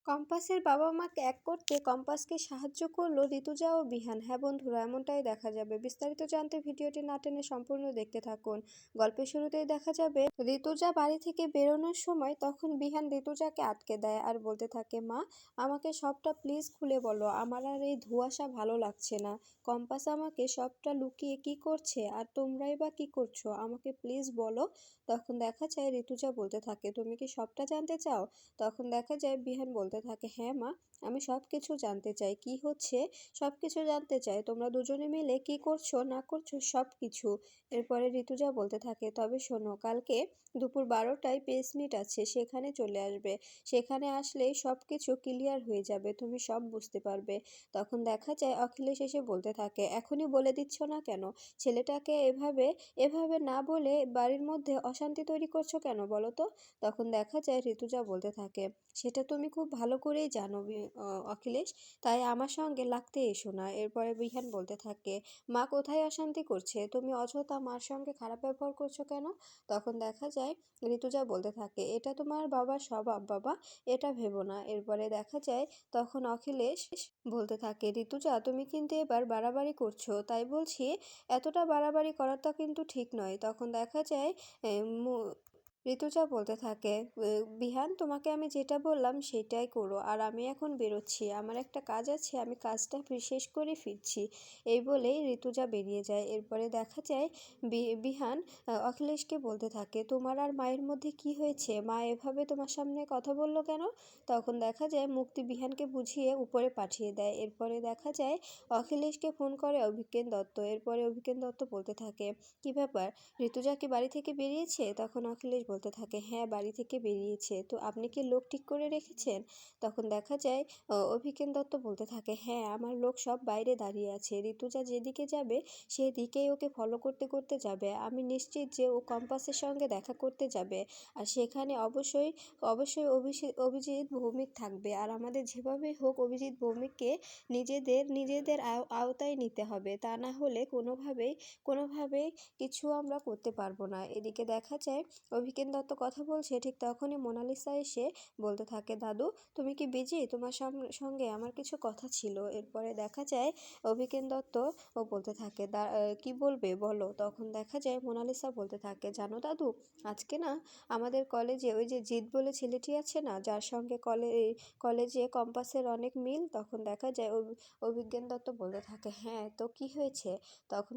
কম্পাসের বাবা-মাকে এক করতে কম্পাসকে সাহায্য করলো ঋতুজা ও বিহান। হ্যাঁ বন্ধুরা, এমনটাই দেখা যাবে। বিস্তারিত জানতে ভিডিওটি না টেনে সম্পূর্ণ দেখতে থাকুন। গল্পের শুরুতেই দেখা যাবে ঋতুজা বাড়ি থেকে বেরোনোর সময় তখন বিহান ঋতুজাকে আটকে দেয় আর বলতে থাকে, মা আমাকে সবটা প্লিজ খুলে বলো, আমার আর এই ধোঁয়াশা ভালো লাগছে না। কম্পাস আমাকে সবটা লুকিয়ে কি করছে, আর তোমরাই বা কি করছো, আমাকে প্লিজ বলো। তখন দেখা যায় ঋতুজা বলতে থাকে, তুমি কি সবটা জানতে চাও? তখন দেখা যায় বিহান বলতে থাকে, হ্যাঁ মা, আমি সব কিছু জানতে চাই, কি হচ্ছে সব কিছু জানতে চাই, তোমরা দুজনে মিলে কি করছো না করছো সব কিছু। এরপরে ঋতুজা বলতে থাকে, তবে শোনো, কালকে দুপুর 12টায় প্রেস মিট আছে, সেখানে চলে আসবে। সেখানে আসলেই সব কিছু ক্লিয়ার হয়ে যাবে, তুমি সব বুঝতে পারবে। তখন দেখা যায় অখিলেশ এসে বলতে থাকে, এখনই বলে দিচ্ছ না কেন? ছেলেটাকে এভাবে এভাবে না বলে বাড়ির মধ্যে অশান্তি তৈরি করছো কেন বলো তো? তখন দেখা যায় ঋতুজা বলতে থাকে, সেটা তুমি খুব ভালো করেই জানো অখিলেশ, তাই আমার সঙ্গে লাগতে এসো না। এরপরে বিহান বলতে থাকে, মা কোথায় অশান্তি করছে, তুমি অযথা মার সঙ্গে খারাপ ব্যবহার করছো কেন? তখন দেখা যায় ঋতুজা বলতে থাকে, এটা তোমার বাবার স্বভাব বাবা, এটা ভেবো না। এরপরে দেখা যায় তখন অখিলেশ বলতে থাকে, ঋতুজা তুমি কিন্তু এবার বাড়াবাড়ি করছো, তাই বলছি এতটা বাড়াবাড়ি করাটা কিন্তু ঠিক নয়। তখন দেখা যায় ঋতুজা বলতে থাকে, বিহান তোমাকে আমি যেটা বললাম সেটাই করো, আর আমি এখন বেরোচ্ছি, আমার একটা কাজ আছে, আমি কাজটা শেষ করে ফিরছি। এই বলেই ঋতুজা বেরিয়ে যায়। এরপরে দেখা যায় বিহান অখিলেশকে বলতে থাকে, তোমার আর মায়ের মধ্যে কি হয়েছে, মা এভাবে তোমার সামনে কথা বললো কেন? তখন দেখা যায় মুক্তি বিহানকে বুঝিয়ে উপরে পাঠিয়ে দেয়। এরপরে দেখা যায় অখিলেশকে ফোন করে অভিজ্ঞান দত্ত। এরপরে অভিজ্ঞান দত্ত বলতে থাকে, কি ব্যাপার, ঋতুজা কি বাড়ি থেকে বেরিয়েছে? তখন অখিলেশ বলতে থাকে, হ্যাঁ বাড়ি থেকে বেরিয়েছে, তো আপনি কি লোক ঠিক করে রেখেছেন? তখন দেখা যায় অভিজ্ঞান দত্ত বলতে থাকে, হ্যাঁ আমার লোক সব বাইরে দাঁড়িয়ে আছে, ঋতুজা যেদিকে যাবে সেদিকেই ওকে ফলো করতে করতে যাবে, আমি নিশ্চিত যে ও কম্পাসের সঙ্গে দেখা করতে যাবে, আর সেখানে অবশ্যই অবশ্যই অভিজিৎ ভৌমিক থাকবে, আর আমাদের যেভাবেই হোক অভিজিৎ ভৌমিককে নিজেদের নিজেদের আওতায় নিতে হবে, তা না হলে কোনোভাবেই কিছু আমরা করতে পারবো না। এদিকে দেখা যায় অভিজ্ঞান দত্ত কথা বলছে, ঠিক তখনই মোনালিসা এসে বলতে থাকে, দাদু তুমি কি বিজি, তোমার সঙ্গে আমার কিছু কথা ছিল। এরপরে দেখা যায় অভিজ্ঞান দত্ত ও বলতে থাকে, কি বলবে বলো? তখন দেখা যায় মোনালিসা বলতে থাকে, জানো দাদু, আজকে না আমাদের কলেজে ওই যে জিৎ বলে ছেলেটি আছে না, যার সঙ্গে কলেজে কম্পাসের অনেক মিল। তখন দেখা যায় অভিজ্ঞান দত্ত বলতে থাকে, হ্যাঁ তো কি হয়েছে? তখন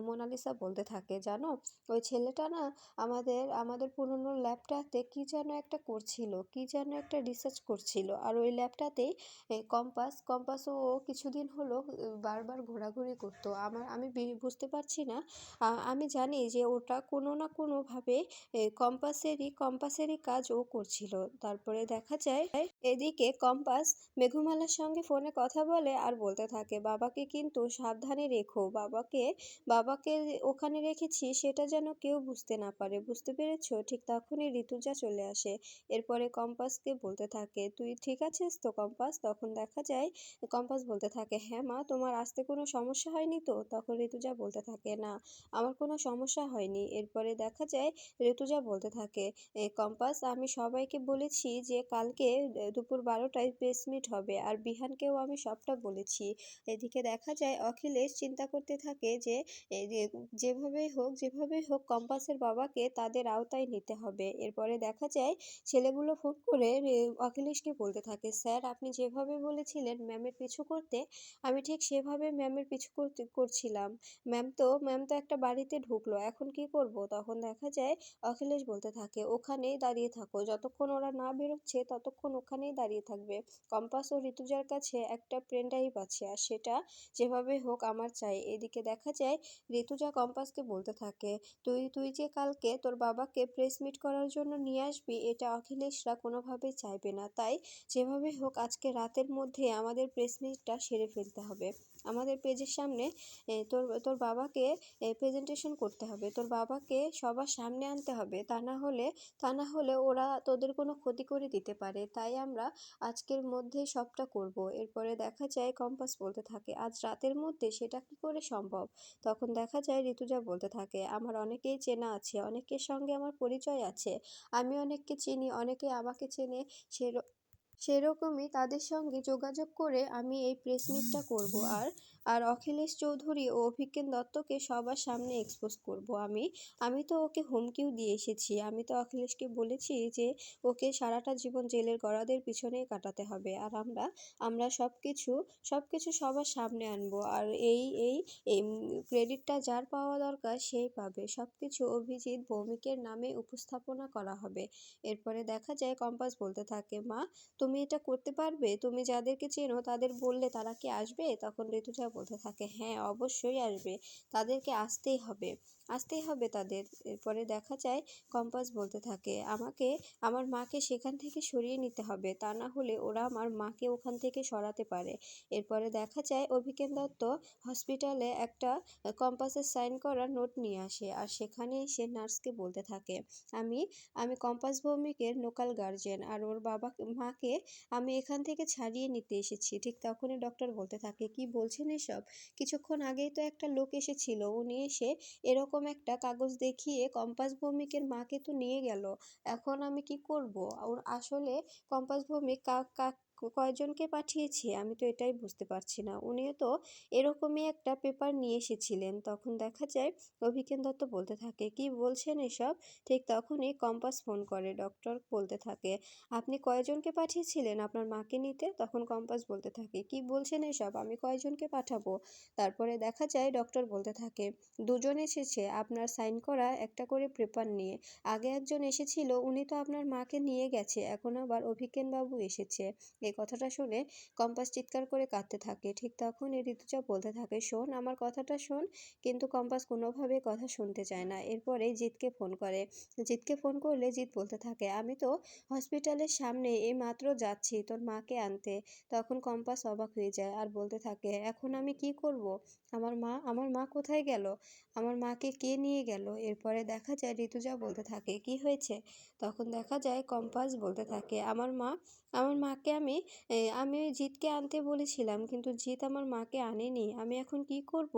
মোনালিসা বলতে থাকে, জানো ওই ছেলেটা না আমাদের আমাদের পুরনো ল্যাবটাতে কি যেন একটা করছিল, কি যেন একটা রিসার্চ করছিল, আর ওই ল্যাবটাতেই কম্পাসও ও কিছুদিন হলো বারবার ঘোরাঘুরি করতো। আমি বুঝতে পারছি না, আমি জানি যে ওটা কোনো না কোনোভাবে কম্পাসেরই কাজ ও করছিল। তারপরে দেখা যায় এদিকে কম্পাস মেঘমালার সঙ্গে ফোনে কথা বলে আর বলতে থাকে, বাবাকে কিন্তু সাবধানে রেখো, বাবাকে ওখানে রেখেছি সেটা যেন কেউ বুঝতে না পারে, বুঝতে পেরেছো? ঠিক তখনই ঋতুজা চলে আসে। এরপরে কম্পাসকে বলতে থাকে, তুই ঠিক আছিস তো কম্পাস? তখন দেখা যায় কম্পাস বলতে থাকে, হ্যাঁ মা, তোমার আসতে কোনো সমস্যা হয়নি তো? তখন ঋতুজা বলতে থাকে, না আমার কোনো সমস্যা হয়নি। এরপরে দেখা যায় ঋতুজা বলতে থাকে, কম্পাস আমি সবাইকে বলেছি যে কালকে দুপুর 12টায় প্রেস মিট হবে, আর বিহানকেও আমি সবটা বলেছি। এদিকে দেখা যায় অখিলেশ চিন্তা করতে থাকে যে এই যে যেভাবেই হোক কম্পাসের বাবাকে তাদের আওতায় নিতে হবে। এরপরে দেখা যায় ছেলেগুলো ফোন করে অখিলেশকে বলতে থাকে, স্যার আপনি যেভাবে বলেছিলেন ম্যামের পিছু করতে, আমি ঠিক সেভাবে ম্যামের পিছু করছিলাম। ম্যাম তো একটা বাড়িতে ঢুকলো, এখন কি করব? তখন দেখা যায় অখিলেশ বলতে থাকে, ওখানেই দাঁড়িয়ে থাকো, যতক্ষণ ওরা না বেরোচ্ছে ততক্ষণ ওখানেই দাঁড়িয়ে থাকবে। কম্পাস ও ঋতুজার কাছে একটা পেন ড্রাইভ আছে, আর সেটা যেভাবে হোক আমার চাই। এদিকে দেখা যায় ঋতুজা কম্পাসকে বলতে থাকে, তুই তুই যে কালকে তোর বাবাকে প্রেস মিট করার জন্য নিয়ে আসবি, এটা অখিলেশরা কোনোভাবেই চাইবে না, তাই যেভাবে হোক আজকে রাতের মধ্যে আমাদের প্রেস মিটটা সেরে ফেলতে হবে। আমাদের পেজের সামনে তোর তোর বাবাকে প্রেজেন্টেশন করতে হবে, তোর বাবাকে সবার সামনে আনতে হবে, তা না হলে ওরা তোদের কোনো ক্ষতি করে দিতে পারে, তাই আমরা আজকের মধ্যেই সবটা করব। এরপরে দেখা যায় কম্পাস বলতে থাকে, আজ রাতের মধ্যে সেটা কি করে সম্ভব? তখন দেখা যায় ঋতুজা বলতে থাকে, আমার অনেকেই চেনা আছে, অনেকের সঙ্গে আমার পরিচয় আছে, আমি অনেককে চিনি, অনেকে আমাকে চেনে, সে সেরকমই তাদের সঙ্গে যোগাযোগ করে আমি এই প্রেস মিটটা করব। আর অখিলেশ চৌধুরী ও অভিজ্ঞান দত্তকে সবার সামনে এক্সপোজ করব আমি। আমি তো ওকে হুমকিও দিয়ে এসেছি। আমি তো অখিলেশকে বলেছি যে ওকে সারাটা জীবন জেলের গড়াদের পিছনেই কাটাতে হবে। আর আমরা সবকিছু সবার সামনে আনবো। আর এই ক্রেডিটটা যার পাওয়া দরকার সেই পাবে। সবকিছু অভিজিৎ ভৌমিকের নামে উপস্থাপনা করা হবে। এরপরে দেখা যায় কম্পাস বলতে থাকে, মা তুমি এটা করতে পারবে? তুমি যাদেরকে চেনো তাদের বললে তারা কি আসবে? তখন ঋতুজা বলতে থাকে, হ্যাঁ অবশ্যই আসবে, তাদেরকে আসতেই হবে তাদের। এরপরে দেখা যায় কম্পাস বলতে থাকে, আমার মাকে সেখান থেকে সরিয়ে নিতে হবে, তা না হলে ওরা আমার মাকে ওখান থেকে সরাতে পারে। এরপরে দেখা যায় অভিজ্ঞান দত্ত হসপিটালে একটা কম্পাসের সাইন করা নোট নিয়ে আসে। আর সেখানে এসে নার্সকে বলতে থাকে, আমি আমি কম্পাস ভৌমিকের লোকাল গার্জেন, আর ওর মাকে আমি এখান থেকে ছাড়িয়ে নিতে এসেছি। ঠিক তখনই ডক্টর বলতে থাকে, কি বলছেন এসব? কিছুক্ষণ আগেই তো একটা লোক এসেছিল, উনি এসে এরকম একটা কাগজ দেখিয়ে কম্পাস ভৌমিকের মাকে তো নিয়ে গেল। এখন আমি কি করব? ওর আসলে কম্পাস ভৌমিক কয়জনকে পাঠিয়েছে আমি তো এটাই বুঝতে পারছি না। উনিও তো এরকমই একটা পেপার নিয়ে এসেছিলেন। তখন দেখা যায় অভিজ্ঞান দত্ত বলতে থাকে, কি বলছেন এসব? ঠিক তখনই কম্পাস ফোন করে। ডক্টর বলতে থাকে, আপনি কয়জনকে পাঠিয়েছিলেন আপনার মাকে নিতে? তখন কম্পাস বলতে থাকে, কি বলছেন এসব? আমি কয়জনকে পাঠাবো? তারপরে দেখা যায় ডক্টর বলতে থাকে, দুজন এসেছে আপনার সাইন করা একটা করে পেপার নিয়ে। আগে একজন এসেছিল, উনি তো আপনার মাকে নিয়ে গেছে, এখন আবার অভিজ্ঞান বাবু এসেছে। এই কথাটা শুনে কম্পাস চিৎকার করে কাঁদতে থাকে। ঠিক তখনই ঋতুজা বলতে থাকে, শোন আমার কথাটা শোন। কিন্তু কম্পাস কোনোভাবে কথা শুনতে চায় না। এরপরে জিৎকে ফোন করে। জিৎকে ফোন করলে জিৎ বলতে থাকে, আমি তো হসপিটালের সামনে এই মাত্র যাচ্ছি তোর মাকে আনতে। তখন কম্পাস অবাক হয়ে যায় আর বলতে থাকে, এখন আমি কি করব? আমার মা কোথায় গেল? আমার মাকে কে নিয়ে গেল? এরপরে দেখা যায় ঋতুজা বলতে থাকে, কি হয়েছে? তখন দেখা যায় কম্পাস বলতে থাকে, আমার মাকে আমি ওই জিৎকে আনতে বলেছিলাম, কিন্তু জিৎ আমার মাকে আনেনি। আমি এখন কি করব?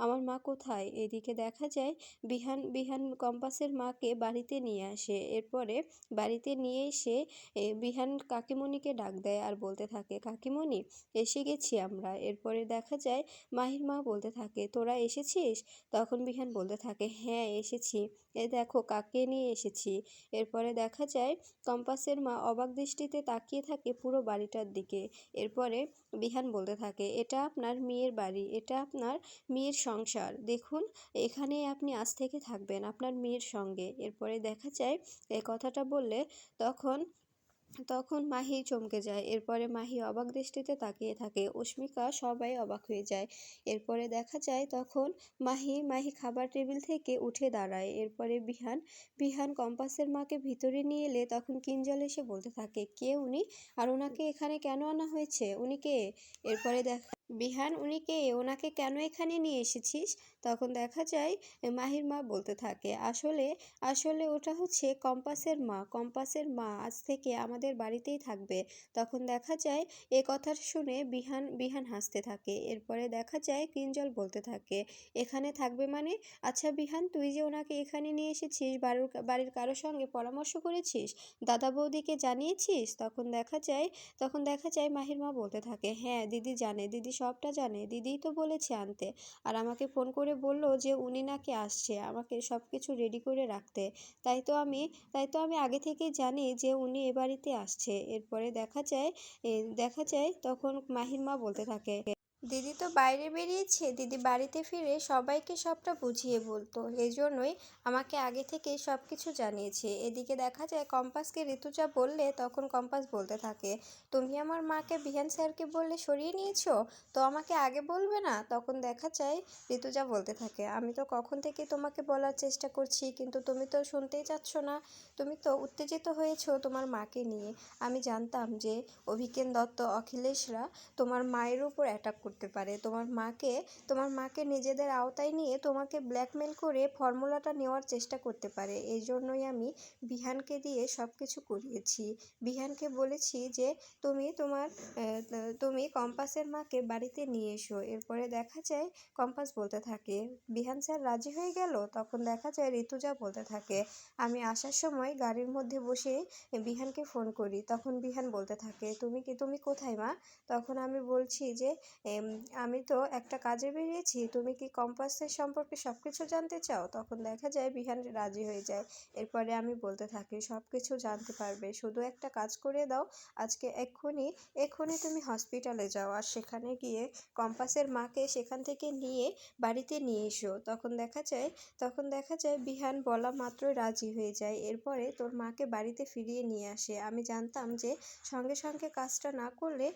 আমার মা কোথায়? এদিকে দেখা যায় বিহান বিহান কম্পাসের মাকে বাড়িতে নিয়ে আসে। এরপরে বাড়িতে নিয়ে এসে বিহান কাকিমণিকে ডাক দেয় আর বলতে থাকে, কাকিমণি এসে গেছি আমরা। এরপরে দেখা যায় মাহির মা বলতে থাকে, তোরা এসেছিস? তখন বিহান বলতে থাকে, হ্যাঁ এসেছি, এ দেখো কাকে নিয়ে এসেছি। এরপরে দেখা যায় কম্পাসের মা অবাক দৃষ্টিতে তাকিয়ে থাকে পুরো বাড়িটার দিকে। এরপরে বিহান বলতে থাকে, এটা আপনার মেয়ের বাড়ি, এটা আপনার মেয়ের সংসার, দেখুন এখানেই আপনি আজ থেকে থাকবেন আপনার মেয়ের সঙ্গে। এরপরে দেখা যায় এই কথাটা বললে তখন তখন মাহি চমকে যায়। এরপরে মাহি অবাক দৃষ্টিতে তাকিয়ে থাকে। অস্মিকা সবাই অবাক হয়ে যায়। এরপরে দেখা যায় তখন মাহি খাবার টেবিল থেকে উঠে দাঁড়ায়। এরপরে বিহান কম্পাসের মাকে ভিতরে নিয়ে এলে তখন কিঞ্জল এসে বলতে থাকে, কে উনি? আর ওনাকে এখানে কেন আনা হয়েছে? উনি কে? এরপরে বিহান, উনি কে? ওনাকে কেন এখানে নিয়ে এসেছিস? তখন দেখা যায় মাহির মা বলতে থাকে, আসলে আসলে ওটা হচ্ছে কম্পাসের মা আজ থেকে আমাদের বাড়িতেই থাকবে। তখন দেখা যায় এ কথা শুনে বিহান হাসতে থাকে। এরপরে দেখা যায় কিঞ্জল বলতে থাকে, এখানে থাকবে মানে? আচ্ছা বিহান, তুই যে ওনাকে এখানে নিয়ে এসেছিস, বাড়ির কারোর সঙ্গে পরামর্শ করেছিস? দাদা বৌদিকে জানিয়েছিস? তখন দেখা যায় মাহির মা বলতে থাকে, হ্যাঁ দিদি জানে, দিদি সবটা জানে, দিদিই তো বলেছে আনতে। আর আমাকে ফোন করে বলল যে উনি নাকি আসছে, আমাকে সব কিছু রেডি করে রাখতে। তাই তো আমি আগে থেকেই জানি যে উনি এ বাড়িতে আসছে। এরপরে দেখা যায় তখন মাহির মা বলতে থাকে, দিদি তো বাইরে বেরিয়েছে, দিদি বাড়িতে ফিরে সবাইকে সবটা বুঝিয়ে বলতো, এই জন্যই আমাকে আগে থেকেই সব কিছু জানিয়েছে। এদিকে দেখা যায় কম্পাসকে ঋতুজা বললে তখন কম্পাস বলতে থাকে, তুমি আমার মাকে বিহান স্যারকে বললে সরিয়ে নিয়েছো, তো আমাকে আগে বলবে না? তখন দেখা যায় ঋতুজা বলতে থাকে, আমি তো কখন থেকে তোমাকে বলার চেষ্টা করছি, কিন্তু তুমি তো শুনতেই চাচ্ছ না। তুমি তো উত্তেজিত হয়েছো তোমার মাকে নিয়ে। আমি জানতাম যে অভিজ্ঞান দত্ত অখিলেশরা তোমার মায়ের উপর অ্যাটাক করবে। করতে পারে। তোমার মাকে নিজেদের আওতায় নিয়ে তোমাকে ব্ল্যাকমেল করে ফর্মুলাটা নেওয়ার চেষ্টা করতে পারে। এই জন্যই আমি বিহানকে দিয়ে সব কিছু করিয়েছি। বিহানকে বলেছি যে তুমি কম্পাসের মাকে বাড়িতে নিয়ে এসো। এরপরে দেখা যায় কম্পাস বলতে থাকে, বিহান স্যার রাজি হয়ে গেল। তখন দেখা যায় ঋতুজা বলতে থাকে, আমি আসার সময় গাড়ির মধ্যে বসে বিহানকে ফোন করি। তখন বিহান বলতে থাকে, তুমি কোথায় মা? তখন আমি বলছি যে আমি তো একটা কাজে বেরিয়েছি, তুমি কি কম্পাসের সম্পর্কে সব কিছু জানতে চাও? তখন দেখা যায় বিহান রাজি হয়ে যায়। এরপরে আমি বলতে থাকি, সব কিছু জানতে পারবে, শুধু একটা কাজ করে দাও, আজকে এক্ষুনি তুমি হসপিটালে যাও আর সেখানে গিয়ে কম্পাসের মাকে সেখান থেকে নিয়ে বাড়িতে নিয়ে এসো। তখন দেখা যায় বিহান বলা মাত্রই রাজি হয়ে যায়। এরপরে তোর মাকে বাড়িতে ফিরিয়ে নিয়ে আসে। আমি জানতাম যে সঙ্গে সঙ্গে কাজটা না করলে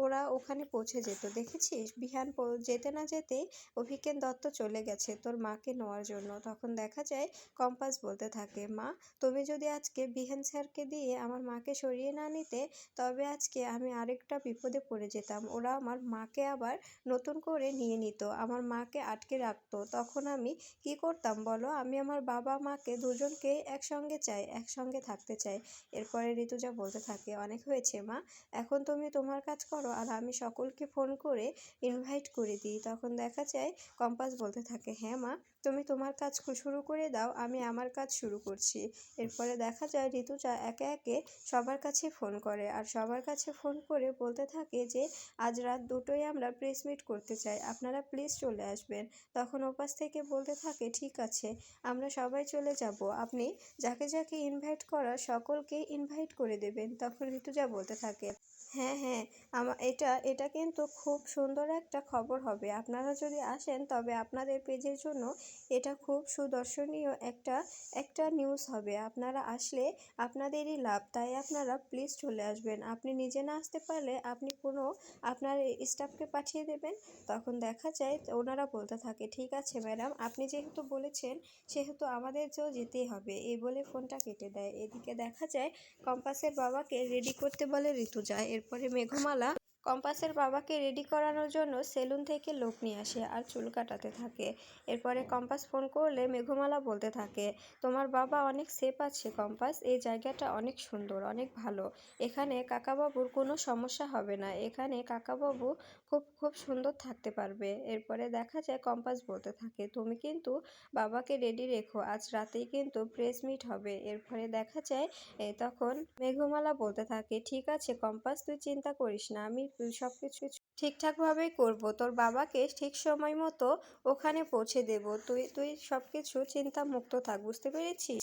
ওরা ওখানে পৌঁছে যেত। দেখেছিস, বিহান যেতে না যেতেই অভিজ্ঞান দত্ত চলে গেছে তোর মাকে নেওয়ার জন্য। তখন দেখা যায় কম্পাস বলতে থাকে, মা তুমি যদি আজকে বিহান স্যারকে দিয়ে আমার মাকে সরিয়ে না নিতে, তবে আজকে আমি আরেকটা বিপদে পড়ে যেতাম। ওরা আমার মাকে আবার নতুন করে নিয়ে নিত, আমার মাকে আটকে রাখতো। তখন আমি কি করতাম বলো? আমি আমার বাবা মাকে দুজনকে একসঙ্গে চাই, একসঙ্গে থাকতে চাই। এরপরে ঋতুজা বলতে থাকে, অনেক হয়েছে মা, এখন তুমি তোমার কাজ করো আর আমি সকলকে ফোন করে ইনভাইট করে দিই। তখন দেখা যায় কম্পাস বলতে থাকে, হ্যাঁ মা, তুমি তোমার কাজ শুরু করে দাও, আমি আমার কাজ শুরু করছি। এরপরে দেখা যায় ঋতুজা একে একে সবার কাছে ফোন করে আর সবার কাছে ফোন করে বলতে থাকে যে আজ রাত 2টোয় আমরা প্রেস মিট করতে চাই, আপনারা প্লিজ চলে আসবেন। তখন ওপাশ থেকে বলতে থাকে, ঠিক আছে, আমরা সবাই চলে যাব, আপনি যাকে যাকে ইনভাইট করার সকলকে ইনভাইট করে দেবেন। তখন ঋতুজা বলতে থাকে, হ্যাঁ হ্যাঁ, এটা কিন্তু খুব সুন্দর একটা খবর হবে, আপনারা যদি আসেন তবে আপনাদের পেজের জন্য এটা খুব সুদর্শনীয় একটা নিউজ হবে। আপনারা আসলে আপনাদেরই লাভ, তাই আপনারা প্লিজ চলে আসবেন। আপনি নিজে না আসতে পারলে আপনি আপনার স্টাফকে পাঠিয়ে দেবেন। তখন দেখা যায় ওনারা বলতে থাকে, ঠিক আছে ম্যাডাম, আপনি যেহেতু বলেছেন সেহেতু আমাদেরকেও যেতেই হবে। এই বলে ফোনটা কেটে দেয়। এদিকে দেখা যায় কম্পাসের বাবাকে রেডি করতে বলে ঋতুজা। এরপরে মেঘমালা কম্পাসের বাবাকে রেডি করানোর জন্য সেলুন থেকে লোক নিয়ে আসে আর চুল কাটাতে থাকে। এরপরে কম্পাস ফোন করলে মেঘমালা বলতে থাকে, তোমার বাবা অনেক সেফ আছে কম্পাস, এই জায়গাটা অনেক সুন্দর, অনেক ভালো, এখানে কাকাবাবুর কোনো সমস্যা হবে না, এখানে কাকাবাবু খুব খুব সুন্দর থাকতে পারবে। এরপরে দেখা যায় কম্পাস বলতে থাকে, তুমি কিন্তু বাবাকে রেডি রেখো, আজ রাতেই কিন্তু প্রেস মিট হবে। এরপরে দেখা যায় তখন মেঘমালা বলতে থাকে, ঠিক আছে কম্পাস, তুই চিন্তা করিস না, আমি সব কিছু ঠিকঠাকভাবেই করব, তোর বাবাকে ঠিক সময় মতো ওখানে পৌঁছে দেব, তুই সব কিছু চিন্তা মুক্ত থাক, বুঝতে পেরেছিস?